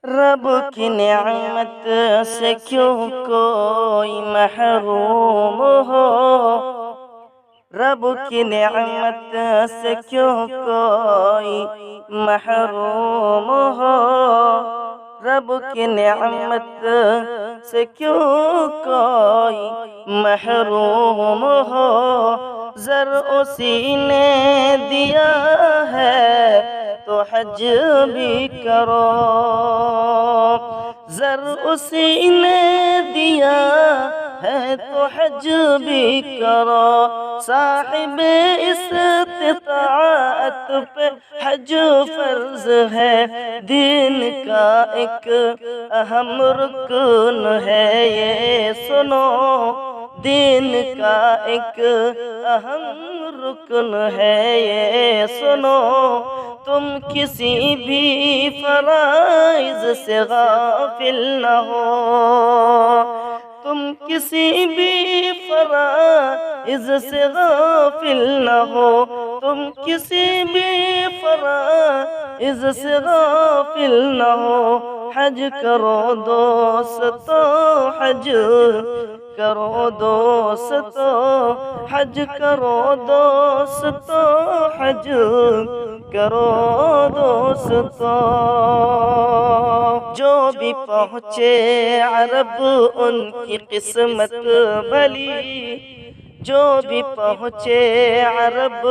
रब की नेमत से क्यों कोई महरूम हो। रब की नेमत से क्यों कोई महरूम हो। रब की नेमत से क्यों कोई महरूम हो। ज़र उसी ने दिया है तो हज भी करो। ज़र उसी ने दिया है तो हज भी करो। साहिब इस्तिताअत पे हज फर्ज है। दीन का एक अहम रुकन है, ये सुनो। दीन का एक अहम रुकन है, ये सुनो। तुम किसी भी फराइज से गाफिल न हो। तुम किसी भी फराइज से गाफिल न हो। तुम किसी भी फराइज से गाफिल न हो। हज करो दोस्तो, हज करो दोस्तो, हज करो दोस्तो, हज करो दोस्तो। जो भी पहुँचे अरब उनकी किस्मत भली। जो भी पहुँचे अरब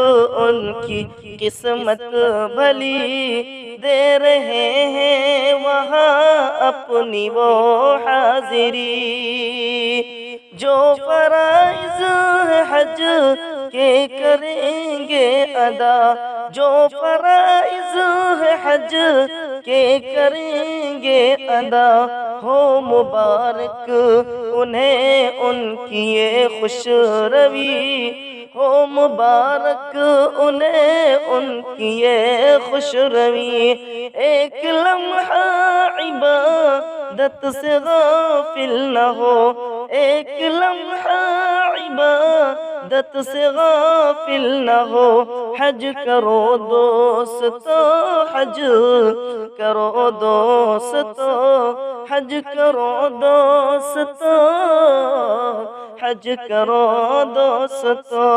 उनकी किस्मत भली। दे रहे हैं वहाँ अपनी वो हाजिरी। जो फराइज़ है हज के करेंगे अदा। जो फराइज़ है हज के करेंगे अदा। हो मुबारक उन्हें उनकी ये खुश रवी। हो मुबारक उन्हें उनकी ये खुश रवी। एक लम्हा इबादत से गाफिल न हो। एक लम्हा इबादत से गाफिल न हो। हज करो दोस्तो, हज करो दोस्तो, हज करो दोस्तो, हज करो दोस्तो।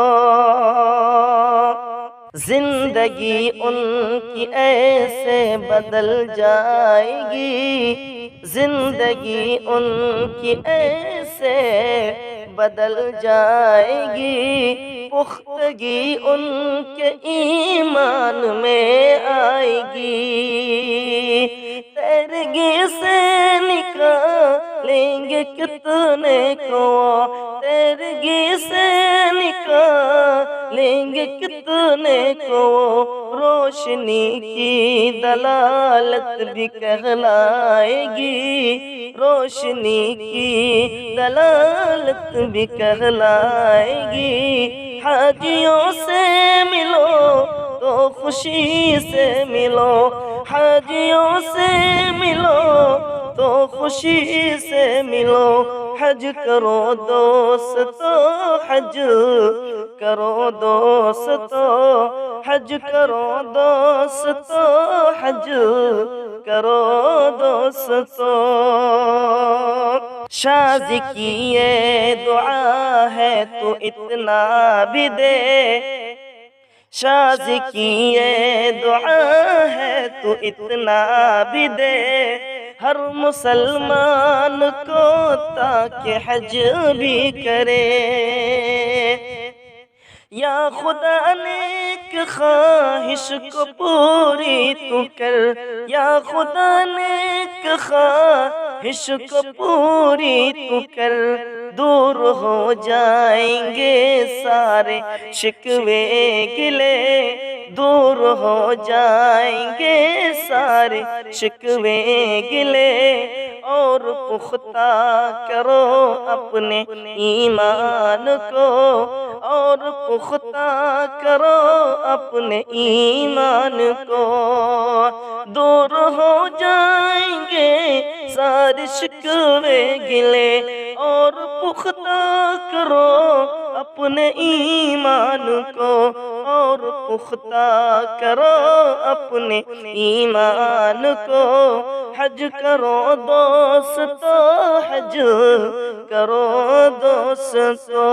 जिंदगी उनकी ऐसे बदल जाएगी। जिंदगी उनकी ऐसे बदल जाएगी। पुख्तगी उनके ईमान में आएगी। तैरगी से निकालेंगे कितने को। तैरगी से निकालेंगे कितने को। रोशनी की दलालत भी कहलाएगी। रोशनी की दलालत भी कहलाएगी। हाजियों से मिलो तो खुशी से मिलो। हाजियों से मिलो तो खुशी से मिलो। हज करो दोस्तो, हज करो दोस्तो, हज करो दोस्तो, हज करो दोस्तो। शाज़ी की ये दुआ है तो इतना भी दे। शाज़ी की ये दुआ है तो इतना भी दे। हर मुसलमान को ताकि हज भी करे। या खुदा नेक ख्वाहिश को पूरी तू कर। या खुदा नेक ख्वाहिश को पूरी तू कर। दूर हो जाएंगे सारे शिकवे गिले। दूर हो जाएंगे सारे शिकवे गिले। और पुख्ता करो अपने ईमान को। और पुख्ता करो अपने ईमान को। दूर हो जाएंगे सारे शिकवे गिले और पुख्ता करो अपने ईमान को, और पुख्ता करो अपने ईमान को। हज करो दोस्तों, हज करो दोस्तों।